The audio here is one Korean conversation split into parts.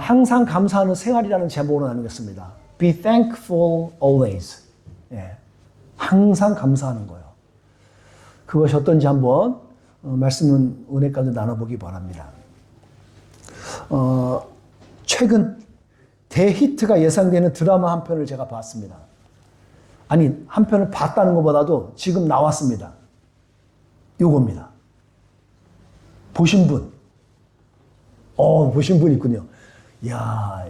항상 감사하는 생활이라는 제목으로 나누겠습니다. Be thankful always. 예, 항상 감사하는 거예요. 그것이 어떤지 한번 말씀은 은혜 가운데 나눠보기 바랍니다. 최근 대히트가 예상되는 드라마 한 편을 제가 봤습니다. 아니, 한 편을 봤다는 것보다도 지금 나왔습니다. 요겁니다. 보신 분? 보신 분 있군요. 이야,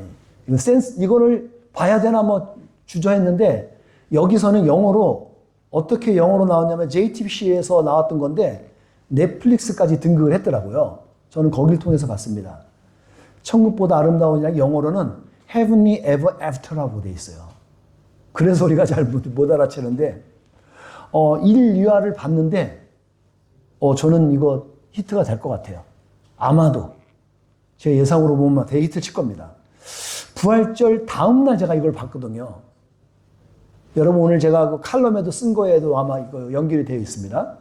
이거 이거를 봐야 되나 뭐 주저했는데, 여기서는 영어로, 어떻게 영어로 나왔냐면 JTBC에서 나왔던 건데, 넷플릭스까지 등극을 했더라고요. 저는 거기를 통해서 봤습니다. 천국보다 아름다운 영어로는 Heavenly Ever After라고 돼 있어요. 그래서 우리가 잘 못 알아채는데, 1화를 봤는데, 저는 이거 히트가 될 것 같아요. 아마도. 제 예상으로 보면 대히트 칠 겁니다. 부활절 다음날 제가 이걸 봤거든요. 여러분, 오늘 제가 그 칼럼에도 쓴 거에도 아마 이거 연결이 되어 있습니다.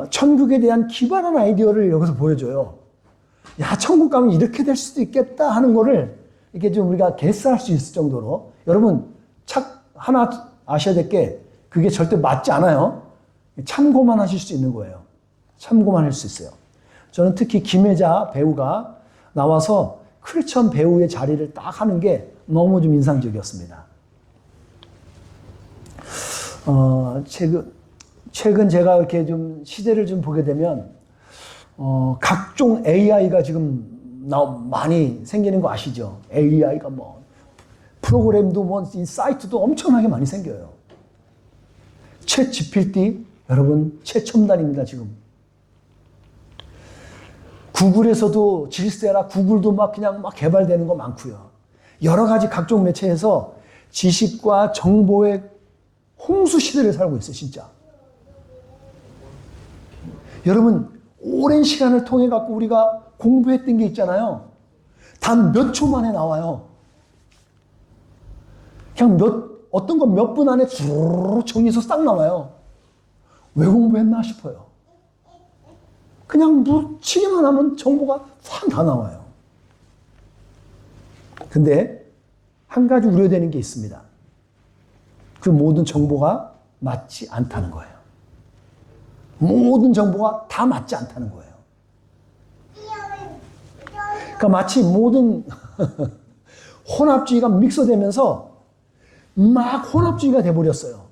천국에 대한 기발한 아이디어를 여기서 보여줘요. 야, 천국 가면 이렇게 될 수도 있겠다 하는 거를 이렇게 좀 우리가 개스할 수 있을 정도로. 여러분, 하나 아셔야 될 게 그게 절대 맞지 않아요. 참고만 하실 수 있는 거예요. 참고만 할 수 있어요. 저는 특히 김혜자 배우가 나와서 크리스천 배우의 자리를 딱 하는 게 너무 좀 인상적이었습니다. 최근 제가 이렇게 좀 시대를 좀 보게 되면, 각종 AI가 지금 많이 생기는 거 아시죠? AI가 뭐, 프로그램도 뭐, 사이트도 엄청나게 많이 생겨요. 챗 GPT, 여러분, 최첨단입니다, 지금. 구글에서도 질세라 구글도 막 그냥 막 개발되는 거 많고요. 여러 가지 각종 매체에서 지식과 정보의 홍수 시대를 살고 있어요, 진짜. 여러분, 오랜 시간을 통해 갖고 우리가 공부했던 게 있잖아요. 단 몇 초 만에 나와요. 그냥 어떤 건 몇 분 안에 주르르 정리해서 싹 나와요. 왜 공부했나 싶어요. 그냥 묻히기만 하면 정보가 확 다 나와요. 근데 한 가지 우려되는 게 있습니다. 그 모든 정보가 맞지 않다는 거예요. 모든 정보가 다 맞지 않다는 거예요. 그러니까 마치 모든 혼합주의가 믹서되면서 막 혼합주의가 돼버렸어요.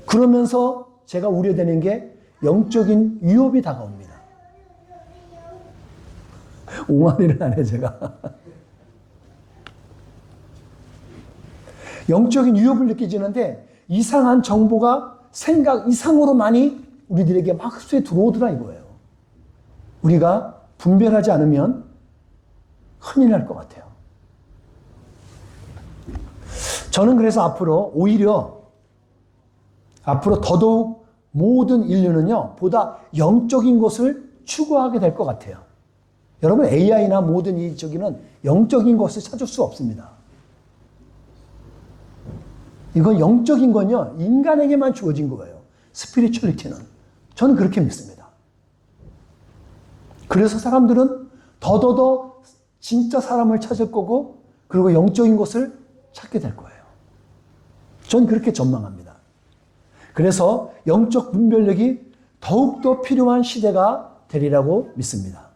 그러면서 제가 우려되는 게 영적인 위협이 다가옵니다. 옹알이를 안 해, 제가. 영적인 위협을 느끼지는데 이상한 정보가 생각 이상으로 많이 우리들에게 막 흡수해 들어오더라 이거예요. 우리가 분별하지 않으면 큰일 날 것 같아요. 저는 그래서 앞으로 더더욱 모든 인류는요, 보다 영적인 것을 추구하게 될 것 같아요. 여러분, AI나 모든 저기는 영적인 것을 찾을 수 없습니다. 이건 영적인 건요, 인간에게만 주어진 거예요. 스피리추얼리티는. 저는 그렇게 믿습니다. 그래서 사람들은 더더더 진짜 사람을 찾을 거고, 그리고 영적인 것을 찾게 될 거예요. 전 그렇게 전망합니다. 그래서 영적 분별력이 더욱더 필요한 시대가 되리라고 믿습니다.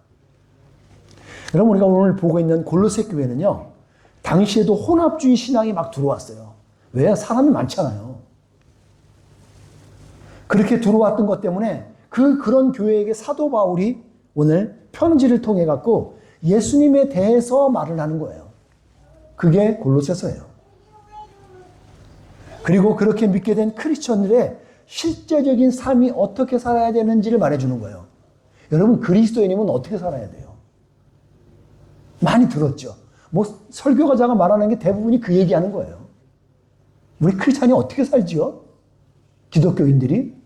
여러분, 우리가 오늘 보고 있는 골로새 교회는요, 당시에도 혼합주의 신앙이 막 들어왔어요. 왜? 사람이 많잖아요. 그렇게 들어왔던 것 때문에 그런 교회에게 사도 바울이 오늘 편지를 통해 갖고 예수님에 대해서 말을 하는 거예요. 그게 골로새서예요. 그리고 그렇게 믿게 된 크리스천들의 실제적인 삶이 어떻게 살아야 되는지를 말해주는 거예요. 여러분, 그리스도인이면 어떻게 살아야 돼요? 많이 들었죠. 뭐 설교가자가 말하는 게 대부분이 그 얘기하는 거예요. 우리 크리스찬이 어떻게 살지요? 기독교인들이?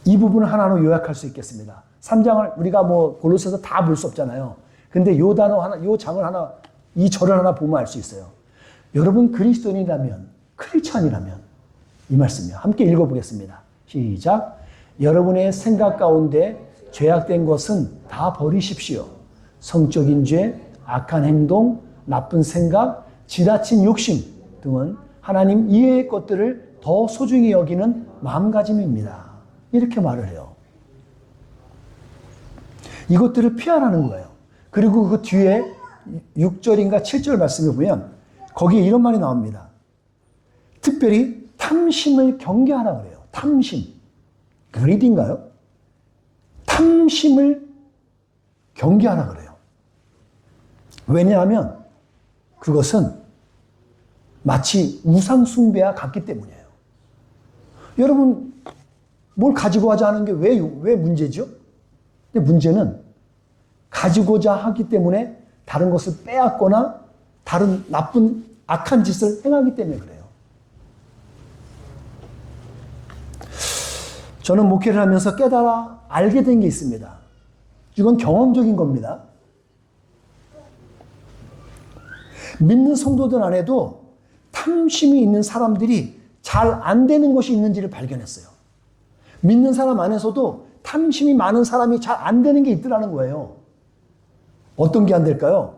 이 부분을 하나로 요약할 수 있겠습니다. 3장을 우리가 뭐 골로새서 다 볼 수 없잖아요. 근데 요 단어 하나, 요 장을 하나, 이 절을 하나 보면 알 수 있어요. 여러분 크리스도인이라면, 크리스찬이라면 이 말씀이요. 함께 읽어보겠습니다. 시작. 여러분의 생각 가운데 죄악된 것은 다 버리십시오. 성적인 죄, 악한 행동, 나쁜 생각, 지나친 욕심 등은 하나님 이외의 것들을 더 소중히 여기는 마음가짐입니다. 이렇게 말을 해요. 이것들을 피하라는 거예요. 그리고 그 뒤에 6절인가 7절 말씀에 보면 거기에 이런 말이 나옵니다. 특별히 탐심을 경계하라 그래요. 탐심. 그리드인가요? 탐심을 경계하라 그래요. 왜냐하면 그것은 마치 우상숭배와 같기 때문이에요. 여러분, 뭘 가지고 하자 하는 게 왜 문제죠? 근데 문제는 가지고자 하기 때문에 다른 것을 빼앗거나 다른 나쁜 악한 짓을 행하기 때문에 그래요. 저는 목회를 하면서 깨달아 알게 된 게 있습니다. 이건 경험적인 겁니다. 믿는 성도들 안에도 탐심이 있는 사람들이 잘 안 되는 것이 있는지를 발견했어요. 믿는 사람 안에서도 탐심이 많은 사람이 잘 안 되는 게 있더라는 거예요. 어떤 게 안 될까요?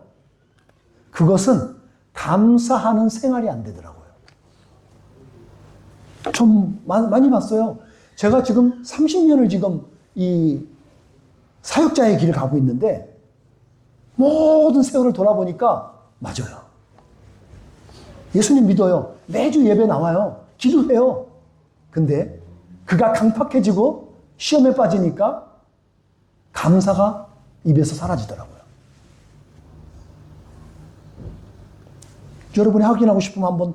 그것은 감사하는 생활이 안 되더라고요. 좀 많이 봤어요. 제가 지금 30년을 지금 이 사역자의 길을 가고 있는데 모든 세월을 돌아보니까 맞아요. 예수님 믿어요. 매주 예배 나와요. 기도해요. 근데 그가 강팍해지고 시험에 빠지니까 감사가 입에서 사라지더라고요. 여러분이 확인하고 싶으면 한번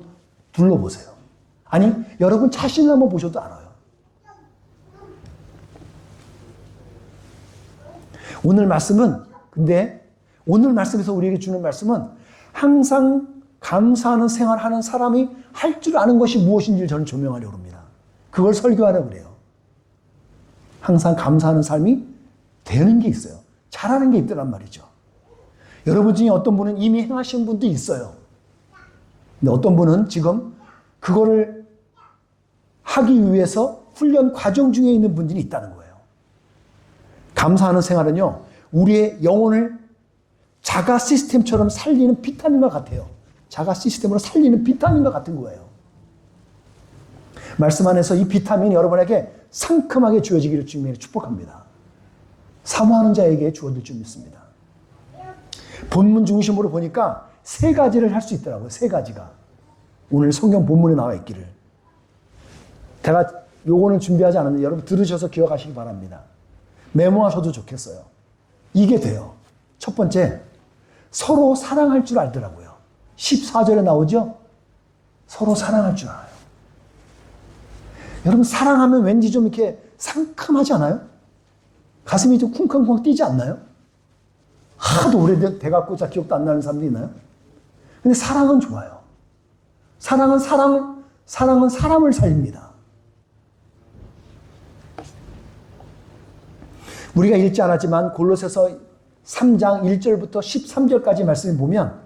둘러보세요. 아니, 여러분 자신을 한번 보셔도 알아요. 오늘 말씀은, 근데 오늘 말씀에서 우리에게 주는 말씀은 항상 감사하는 생활하는 사람이 할 줄 아는 것이 무엇인지를 저는 조명하려고 합니다. 그걸 설교하려고 그래요. 항상 감사하는 삶이 되는 게 있어요. 잘하는 게 있더란 말이죠. 여러분 중에 어떤 분은 이미 행하신 분도 있어요. 근데 어떤 분은 지금 그거를 하기 위해서 훈련 과정 중에 있는 분들이 있다는 거예요. 감사하는 생활은요, 우리의 영혼을 자가 시스템처럼 살리는 비타민과 같아요. 자가 시스템으로 살리는 비타민과 같은 거예요. 말씀 안에서 이 비타민이 여러분에게 상큼하게 주어지기를 주님께 축복합니다. 사모하는 자에게 주어질 줄 믿습니다. 본문 중심으로 보니까 세 가지를 할 수 있더라고요. 세 가지가. 오늘 성경 본문에 나와 있기를. 제가 요거는 준비하지 않았는데 여러분 들으셔서 기억하시기 바랍니다. 메모하셔도 좋겠어요. 이게 돼요. 첫 번째, 서로 사랑할 줄 알더라고요. 14절에 나오죠? 서로 사랑할 줄 알아요. 여러분 사랑하면 왠지 좀 이렇게 상큼하지 않아요? 가슴이 좀 쿵쾅쿵쾅 뛰지 않나요? 하도 오래돼갖고 잘 기억도 안 나는 사람도 있나요? 근데 사랑은 좋아요. 사랑은 사람을 살립니다. 우리가 읽지 않았지만 골로새서 3장 1절부터 13절까지 말씀을 보면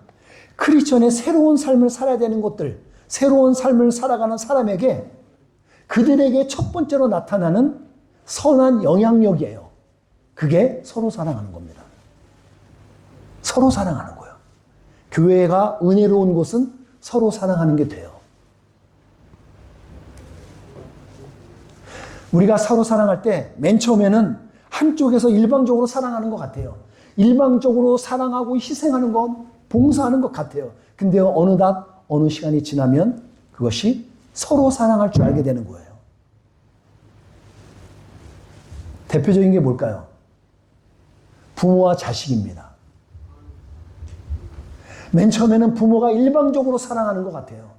크리스천의 새로운 삶을 살아야 되는 것들, 새로운 삶을 살아가는 사람에게 그들에게 첫 번째로 나타나는 선한 영향력이에요. 그게 서로 사랑하는 겁니다. 서로 사랑하는 거예요. 교회가 은혜로운 곳은 서로 사랑하는 게 돼요. 우리가 서로 사랑할 때 맨 처음에는 한쪽에서 일방적으로 사랑하는 것 같아요. 일방적으로 사랑하고 희생하는 것, 봉사하는 것 같아요. 근데 어느 시간이 지나면 그것이 서로 사랑할 줄 알게 되는 거예요. 대표적인 게 뭘까요? 부모와 자식입니다. 맨 처음에는 부모가 일방적으로 사랑하는 것 같아요.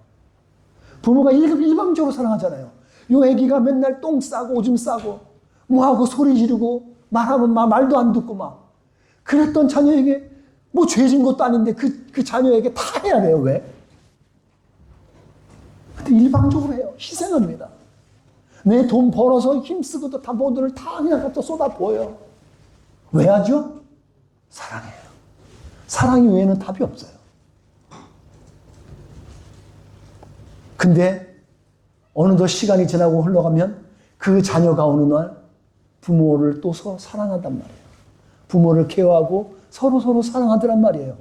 부모가 일방적으로 사랑하잖아요. 요 애기가 맨날 똥 싸고 오줌 싸고 뭐하고 소리 지르고 말하면 말도 안 듣고 막 그랬던 자녀에게 뭐 죄진 것도 아닌데 그 자녀에게 다 해야 돼요. 왜? 근데 일방적으로 해요. 희생합니다. 내 돈 벌어서 힘쓰고도 다 모두를 다 그냥 갖다 쏟아 부어요. 왜 하죠? 사랑해요. 사랑이 외에는 답이 없어요. 근데 어느덧 시간이 지나고 흘러가면 그 자녀가 어느 날 부모를 또 사랑한단 말이에요. 부모를 케어하고 서로 사랑하더란 말이에요.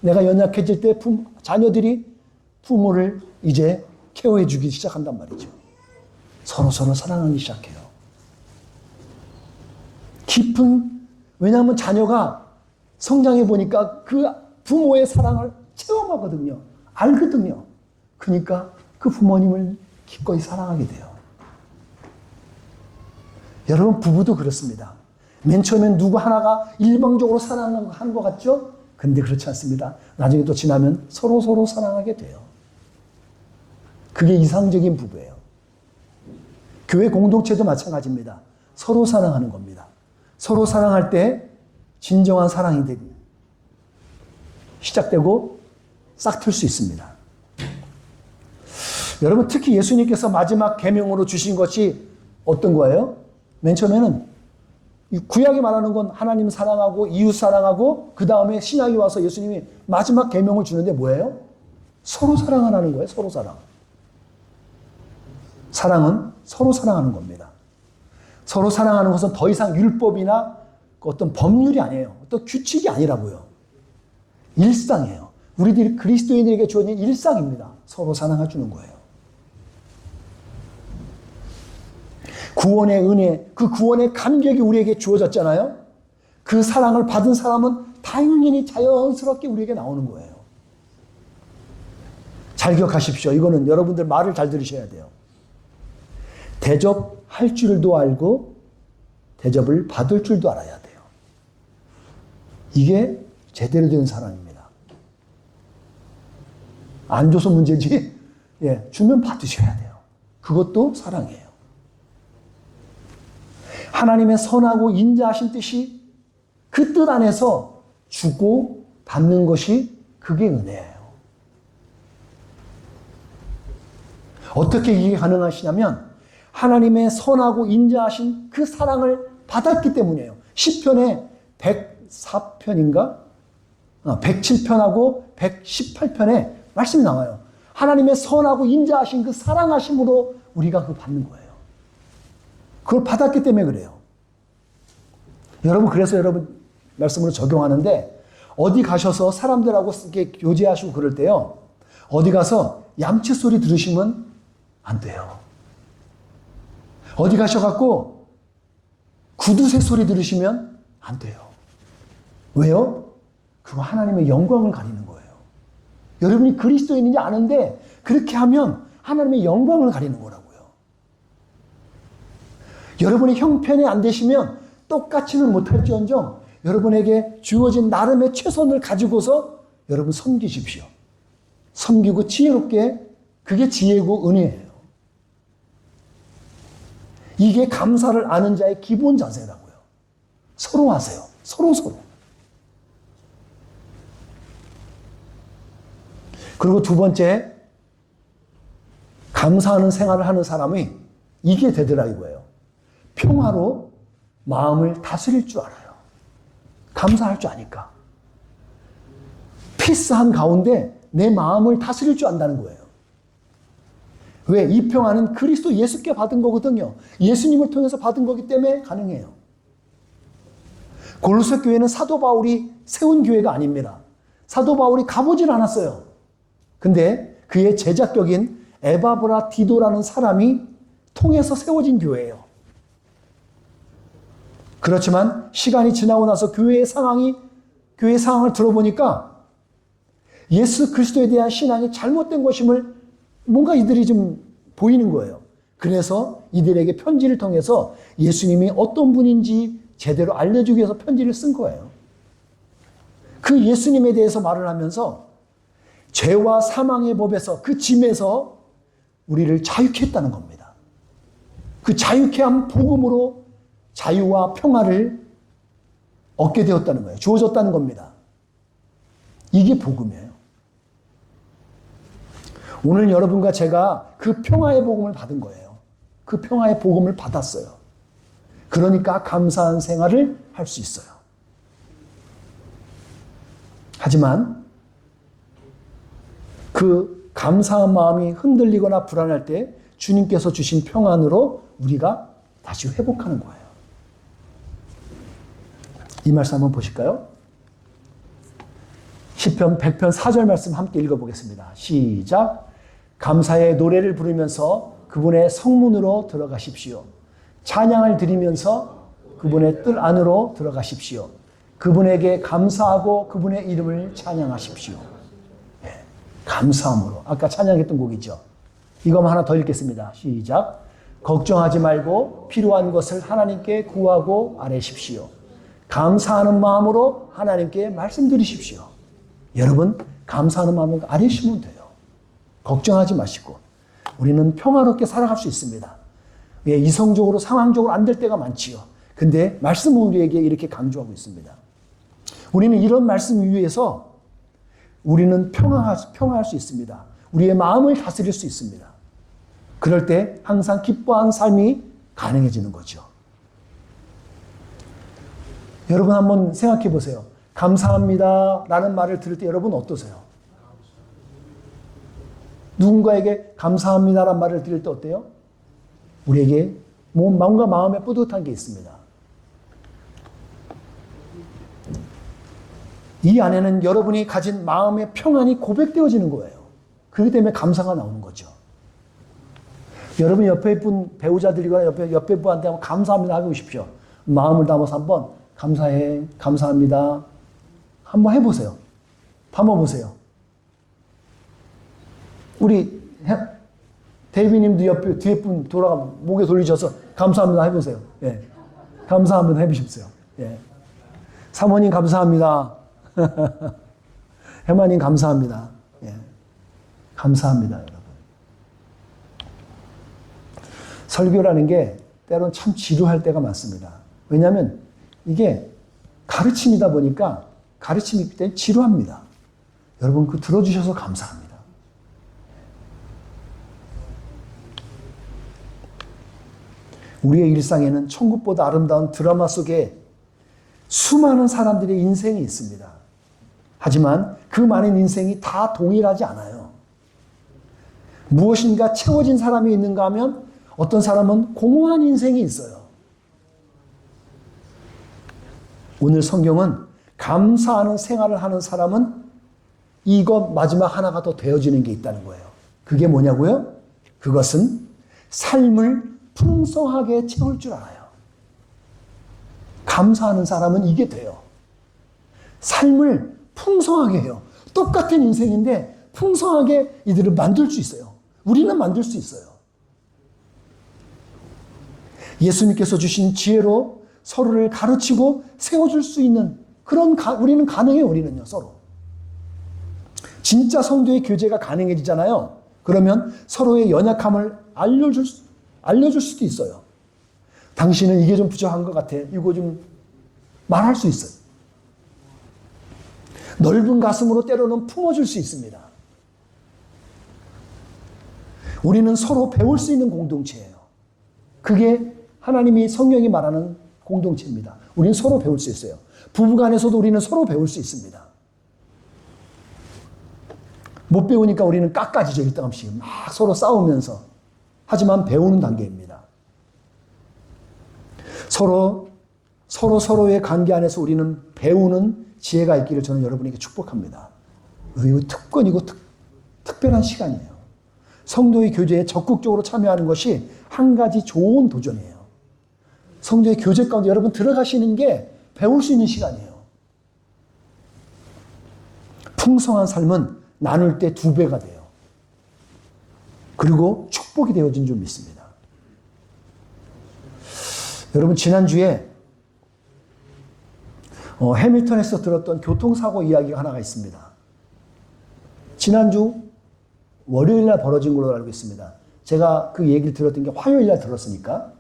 내가 연약해질 때 자녀들이 부모를 이제 케어해 주기 시작한단 말이죠. 서로 사랑하기 시작해요. 왜냐하면 자녀가 성장해 보니까 그 부모의 사랑을 체험하거든요. 알거든요. 그러니까 그 부모님을 기꺼이 사랑하게 돼요. 여러분, 부부도 그렇습니다. 맨 처음엔 누구 하나가 일방적으로 사랑하는 것 같죠? 근데 그렇지 않습니다. 나중에 또 지나면 서로 사랑하게 돼요. 그게 이상적인 부부예요. 교회 공동체도 마찬가지입니다. 서로 사랑하는 겁니다. 서로 사랑할 때 진정한 사랑이 시작되고 싹틀 수 있습니다. 여러분, 특히 예수님께서 마지막 계명으로 주신 것이 어떤 거예요? 맨 처음에는 구약이 말하는 건 하나님 사랑하고 이웃 사랑하고 그 다음에 신약이 와서 예수님이 마지막 계명을 주는데 뭐예요? 서로 사랑하라는 거예요. 서로 사랑. 사랑은 서로 사랑하는 겁니다. 서로 사랑하는 것은 더 이상 율법이나 어떤 법률이 아니에요. 어떤 규칙이 아니라고요. 일상이에요. 우리들이 그리스도인에게 주어진 일상입니다. 서로 사랑해 주는 거예요. 구원의 은혜, 그 구원의 감격이 우리에게 주어졌잖아요. 그 사랑을 받은 사람은 당연히 자연스럽게 우리에게 나오는 거예요. 잘 기억하십시오. 이거는 여러분들 말을 잘 들으셔야 돼요. 대접할 줄도 알고 대접을 받을 줄도 알아야 돼요. 이게 제대로 된 사랑입니다. 안 줘서 문제지, 주면 받으셔야 돼요. 그것도 사랑이에요. 하나님의 선하고 인자하신 뜻이 그 뜻 안에서 주고 받는 것이 그게 은혜예요. 어떻게 이게 가능하시냐면 하나님의 선하고 인자하신 그 사랑을 받았기 때문이에요. 시편에 104편인가? 107편하고 118편에 말씀이 나와요. 하나님의 선하고 인자하신 그 사랑하심으로 우리가 그걸 받는 거예요. 그걸 받았기 때문에 그래요. 여러분, 그래서 여러분 말씀으로 적용하는데 어디 가셔서 사람들하고 이렇게 교제하시고 그럴 때요. 어디 가서 양치 소리 들으시면 안 돼요. 어디 가셔갖고 구두쇠 소리 들으시면 안 돼요. 왜요? 그거 하나님의 영광을 가리는 거예요. 여러분이 그리스도인인지 아는데 그렇게 하면 하나님의 영광을 가리는 거라고요. 여러분이 형편이 안 되시면 똑같이는 못할지언정 여러분에게 주어진 나름의 최선을 가지고서 여러분 섬기십시오. 섬기고 지혜롭게, 그게 지혜고 은혜예요. 이게 감사를 아는 자의 기본 자세라고요. 서로 하세요. 서로. 그리고 두 번째, 감사하는 생활을 하는 사람이 이게 되더라 이거예요. 평화로 마음을 다스릴 줄 알아요. 감사할 줄 아니까. 피스한 가운데 내 마음을 다스릴 줄 안다는 거예요. 왜? 이 평화는 그리스도 예수께 받은 거거든요. 예수님을 통해서 받은 거기 때문에 가능해요. 골로새 교회는 사도 바울이 세운 교회가 아닙니다. 사도 바울이 가보질 않았어요. 근데 그의 제자격인 에바브라 디도라는 사람이 통해서 세워진 교회예요. 그렇지만 시간이 지나고 나서 교회의 상황을 들어보니까 예수 그리스도에 대한 신앙이 잘못된 것임을 뭔가 이들이 좀 보이는 거예요. 그래서 이들에게 편지를 통해서 예수님이 어떤 분인지 제대로 알려주기 위해서 편지를 쓴 거예요. 그 예수님에 대해서 말을 하면서 죄와 사망의 법에서, 그 짐에서 우리를 자유케 했다는 겁니다. 그 자유케 한 복음으로 자유와 평화를 얻게 되었다는 거예요. 주어졌다는 겁니다. 이게 복음이에요. 오늘 여러분과 제가 그 평화의 복음을 받은 거예요. 그 평화의 복음을 받았어요. 그러니까 감사한 생활을 할 수 있어요. 하지만 그 감사한 마음이 흔들리거나 불안할 때 주님께서 주신 평안으로 우리가 다시 회복하는 거예요. 이 말씀 한번 보실까요? 시편 100편 4절 말씀 함께 읽어보겠습니다. 시작. 감사의 노래를 부르면서 그분의 성문으로 들어가십시오. 찬양을 드리면서 그분의 뜰 안으로 들어가십시오. 그분에게 감사하고 그분의 이름을 찬양하십시오. 네, 감사함으로. 아까 찬양했던 곡이죠. 이것만 하나 더 읽겠습니다. 시작. 걱정하지 말고 필요한 것을 하나님께 구하고 아뢰십시오. 감사하는 마음으로 하나님께 말씀드리십시오. 여러분, 감사하는 마음으로 아뢰시면 돼요. 걱정하지 마시고. 우리는 평화롭게 살아갈 수 있습니다. 예, 이성적으로 상황적으로 안 될 때가 많지요. 근데 말씀은 우리에게 이렇게 강조하고 있습니다. 우리는 이런 말씀 위에서 우리는 평화할 수 있습니다. 우리의 마음을 다스릴 수 있습니다. 그럴 때 항상 기뻐하는 삶이 가능해지는 거죠. 여러분 한번 생각해 보세요. 감사합니다 라는 말을 들을 때 여러분 어떠세요? 누군가에게 감사합니다 라는 말을 들을 때 어때요? 우리에게 뭔가 마음에 뿌듯한 게 있습니다. 이 안에는 여러분이 가진 마음의 평안이 고백되어지는 거예요. 그렇기 때문에 감사가 나오는 거죠. 여러분 옆에 있는 배우자들이거나 옆에 분한테 한번 감사합니다 하고 싶죠. 마음을 담아서 한번 감사해, 감사합니다. 한번 해보세요. 담아보세요. 우리 데이비님도 옆에 뒤에 분 돌아가 목에 돌리셔서 감사합니다 해보세요. 예. 감사합니다 해보십시오. 예. 사모님 감사합니다. 해마님 감사합니다. 예. 감사합니다, 여러분. 설교라는 게 때로는 참 지루할 때가 많습니다. 왜냐하면 이게 가르침이다 보니까 가르침이 때문에 지루합니다. 여러분 그 들어주셔서 감사합니다. 우리의 일상에는 천국보다 아름다운 드라마 속에 수많은 사람들의 인생이 있습니다. 하지만 그 많은 인생이 다 동일하지 않아요. 무엇인가 채워진 사람이 있는가 하면 어떤 사람은 공허한 인생이 있어요. 오늘 성경은 감사하는 생활을 하는 사람은 이것 마지막 하나가 더 되어지는 게 있다는 거예요. 그게 뭐냐고요? 그것은 삶을 풍성하게 채울 줄 알아요. 감사하는 사람은 이게 돼요. 삶을 풍성하게 해요. 똑같은 인생인데 풍성하게 이들을 만들 수 있어요. 우리는 만들 수 있어요. 예수님께서 주신 지혜로 서로를 가르치고 세워줄 수 있는 그런 우리는 가능해요. 우리는요. 서로. 진짜 성도의 교제가 가능해지잖아요. 그러면 서로의 연약함을 알려줄 수도 있어요. 당신은 이게 좀 부족한 것 같아. 이거 좀 말할 수 있어요. 넓은 가슴으로 때로는 품어줄 수 있습니다. 우리는 서로 배울 수 있는 공동체예요. 그게 하나님이 성령이 말하는 공동체입니다. 우리는 서로 배울 수 있어요. 부부간에서도 우리는 서로 배울 수 있습니다. 못 배우니까 우리는 깎아지죠. 일당없이 막 서로 싸우면서. 하지만 배우는 단계입니다. 서로의 관계 안에서 우리는 배우는 지혜가 있기를 저는 여러분에게 축복합니다. 이거 특권이고 특별한 시간이에요. 성도의 교제에 적극적으로 참여하는 것이 한 가지 좋은 도전이에요. 성도의 교제 가운데 여러분 들어가시는 게 배울 수 있는 시간이에요. 풍성한 삶은 나눌 때 2배가 돼요. 그리고 축복이 되어진 줄 믿습니다. 여러분 지난주에 해밀턴에서 들었던 교통사고 이야기가 하나가 있습니다. 지난주 월요일날 벌어진 걸로 알고 있습니다. 제가 그 얘기를 들었던 게 화요일날 들었으니까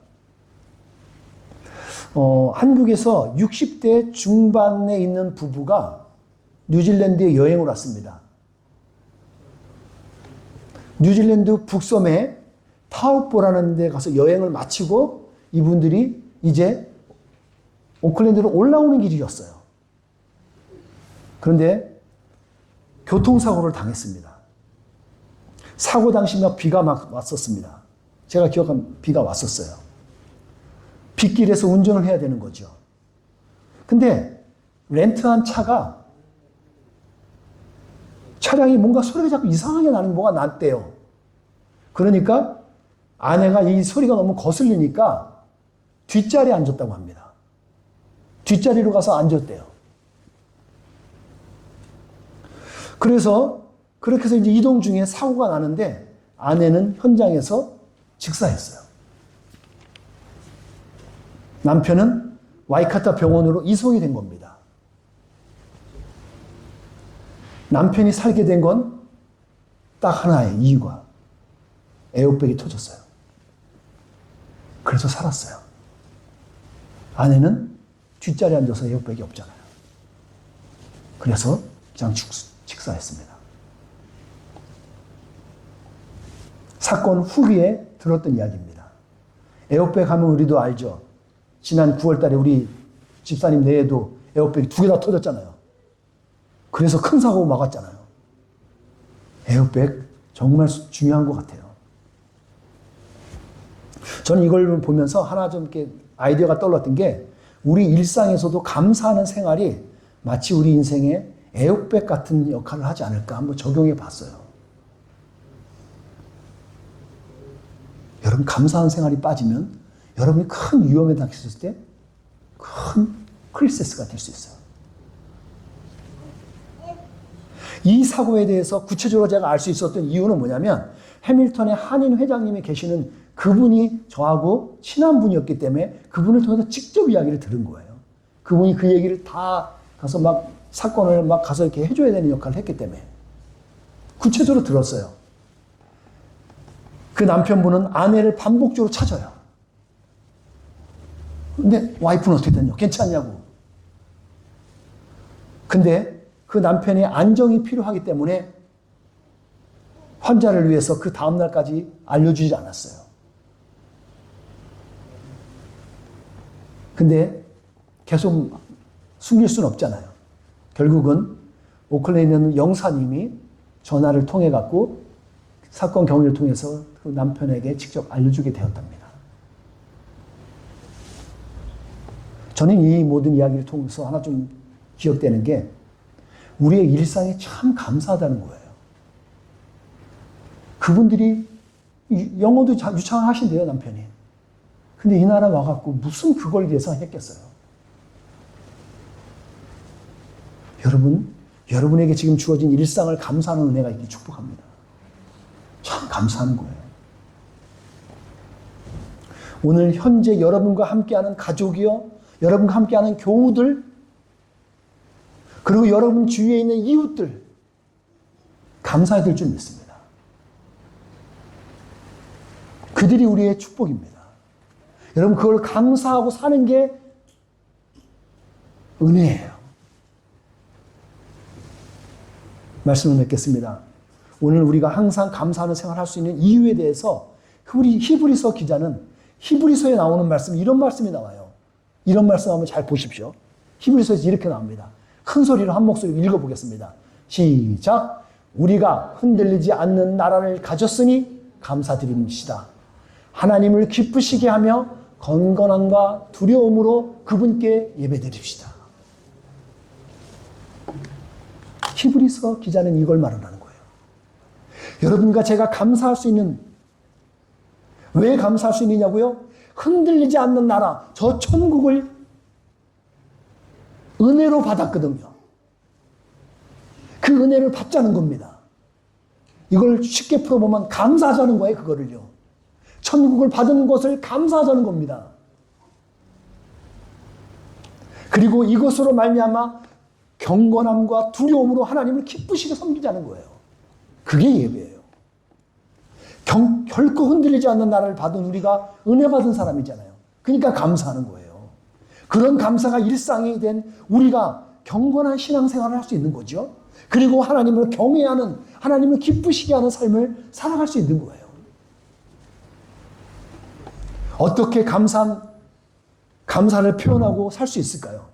한국에서 60대 중반에 있는 부부가 뉴질랜드에 여행을 왔습니다. 뉴질랜드 북섬에 타우포라는 데 가서 여행을 마치고 이분들이 이제 오클랜드로 올라오는 길이었어요. 그런데 교통사고를 당했습니다. 사고 당시 막 비가 막 왔었습니다. 제가 기억한 비가 왔었어요. 빗길에서 운전을 해야 되는 거죠. 근데 렌트한 차가 차량이 뭔가 소리가 자꾸 이상하게 나는 뭐가 났대요. 그러니까 아내가 이 소리가 너무 거슬리니까 뒷자리에 앉았다고 합니다. 뒷자리로 가서 앉았대요. 그래서 그렇게 해서 이제 이동 중에 사고가 나는데 아내는 현장에서 직사했어요. 남편은 와이카타 병원으로 이송이 된 겁니다. 남편이 살게 된 건 딱 하나의 이유가 에어백이 터졌어요. 그래서 살았어요. 아내는 뒷자리에 앉아서 에어백이 없잖아요. 그래서 그냥 직사했습니다. 사건 후기에 들었던 이야기입니다. 에어백 하면 우리도 알죠. 지난 9월 달에 우리 집사님 내에도 에어백이 2개 다 터졌잖아요. 그래서 큰 사고 막았잖아요. 에어백 정말 중요한 것 같아요. 저는 이걸 보면서 하나 좀 이렇게 아이디어가 떠올랐던 게 우리 일상에서도 감사하는 생활이 마치 우리 인생에 에어백 같은 역할을 하지 않을까 한번 적용해 봤어요. 여러분 감사한 생활이 빠지면 여러분이 큰 위험에 닥쳤을 때 큰 크리시스가 될 수 있어요. 이 사고에 대해서 구체적으로 제가 알 수 있었던 이유는 뭐냐면 해밀턴의 한인 회장님이 계시는 그분이 저하고 친한 분이었기 때문에 그분을 통해서 직접 이야기를 들은 거예요. 그분이 그 얘기를 다 가서 막 사건을 막 가서 이렇게 해줘야 되는 역할을 했기 때문에 구체적으로 들었어요. 그 남편분은 아내를 반복적으로 찾아요. 근데 와이프는 어떻게 됐냐? 괜찮냐고. 근데 그 남편의 안정이 필요하기 때문에 환자를 위해서 그 다음날까지 알려주지 않았어요. 근데 계속 숨길 수는 없잖아요. 결국은 오클랜드에 있는 영사님이 전화를 통해 갖고 사건 경위를 통해서 그 남편에게 직접 알려주게 되었답니다. 저는 이 모든 이야기를 통해서 하나 좀 기억되는 게 우리의 일상에 참 감사하다는 거예요. 그분들이 영어도 유창하신대요, 남편이. 근데 이 나라 와갖고 무슨 그걸 위해서 했겠어요. 여러분에게 지금 주어진 일상을 감사하는 은혜가 있기 축복합니다. 참 감사하는 거예요. 오늘 현재 여러분과 함께하는 가족이요, 여러분과 함께하는 교우들, 그리고 여러분 주위에 있는 이웃들, 감사해야 될 줄 믿습니다. 그들이 우리의 축복입니다. 여러분, 그걸 감사하고 사는 게 은혜예요. 말씀을 맺겠습니다. 오늘 우리가 항상 감사하는 생활을 할 수 있는 이유에 대해서 우리 히브리서 기자는 히브리서에 나오는 말씀, 이런 말씀이 나와요. 이런 말씀 한번 잘 보십시오. 히브리서에서 이렇게 나옵니다. 큰 소리로 한 목소리로 읽어보겠습니다. 시작. 우리가 흔들리지 않는 나라를 가졌으니 감사드립시다. 하나님을 기쁘시게 하며 건건함과 두려움으로 그분께 예배드립시다. 히브리서 기자는 이걸 말하는 거예요. 여러분과 제가 감사할 수 있는, 왜 감사할 수 있느냐고요? 흔들리지 않는 나라, 저 천국을 은혜로 받았거든요. 그 은혜를 받자는 겁니다. 이걸 쉽게 풀어보면 감사하자는 거예요, 그거를요. 천국을 받은 것을 감사하자는 겁니다. 그리고 이것으로 말미암아 경건함과 두려움으로 하나님을 기쁘시게 섬기자는 거예요. 그게 예배예요. 결코 흔들리지 않는 나라를 받은 우리가 은혜 받은 사람이잖아요. 그러니까 감사하는 거예요. 그런 감사가 일상이 된 우리가 경건한 신앙생활을 할 수 있는 거죠. 그리고 하나님을 경외하는, 하나님을 기쁘시게 하는 삶을 살아갈 수 있는 거예요. 어떻게 감사를 표현하고 살 수 있을까요?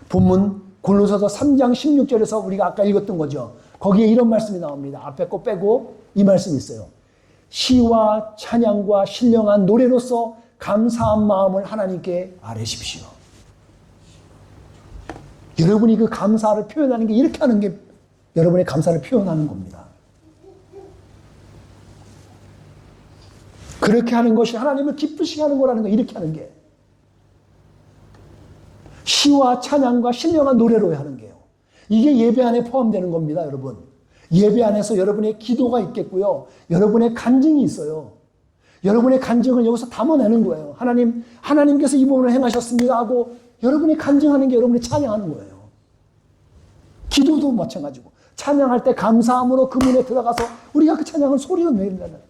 본문 골로새서 3장 16절에서 우리가 아까 읽었던 거죠. 거기에 이런 말씀이 나옵니다. 앞에 거 빼고 이 말씀이 있어요. 시와 찬양과 신령한 노래로서 감사한 마음을 하나님께 아뢰십시오. 여러분이 그 감사를 표현하는 게 이렇게 하는 게 여러분의 감사를 표현하는 겁니다. 그렇게 하는 것이 하나님을 기쁘시게 하는 거라는 거, 이렇게 하는 게. 시와 찬양과 신령한 노래로 하는 게요. 이게 예배 안에 포함되는 겁니다, 여러분. 예배 안에서 여러분의 기도가 있겠고요. 여러분의 간증이 있어요. 여러분의 간증을 여기서 담아내는 거예요. 하나님께서 이 부분을 행하셨습니다 하고 여러분이 간증하는 게 여러분이 찬양하는 거예요. 기도도 마찬가지고. 찬양할 때 감사함으로 그 문에 들어가서 우리가 그 찬양을 소리로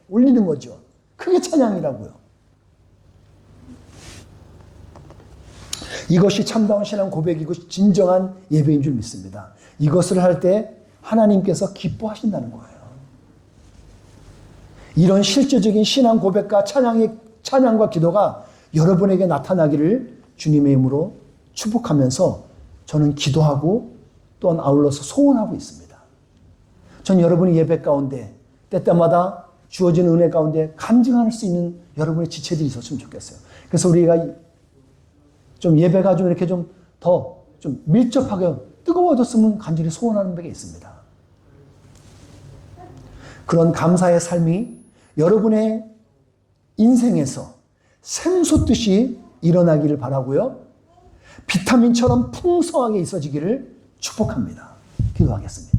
올리는 거죠. 그게 찬양이라고요. 이것이 참다운 신앙 고백이고 진정한 예배인 줄 믿습니다. 이것을 할 때 하나님께서 기뻐하신다는 거예요. 이런 실제적인 신앙 고백과 찬양과 기도가 여러분에게 나타나기를 주님의 이름으로 축복하면서 저는 기도하고 또한 아울러서 소원하고 있습니다. 전 여러분이 예배 가운데 때때마다 주어진 은혜 가운데 간증할 수 있는 여러분의 지체들이 있었으면 좋겠어요. 그래서 우리가 좀 예배가 좀 이렇게 좀 더 좀 밀접하게 뜨거워졌으면 간절히 소원하는 게 있습니다. 그런 감사의 삶이 여러분의 인생에서 샘솟듯이 일어나기를 바라고요. 비타민처럼 풍성하게 있어지기를 축복합니다. 기도하겠습니다.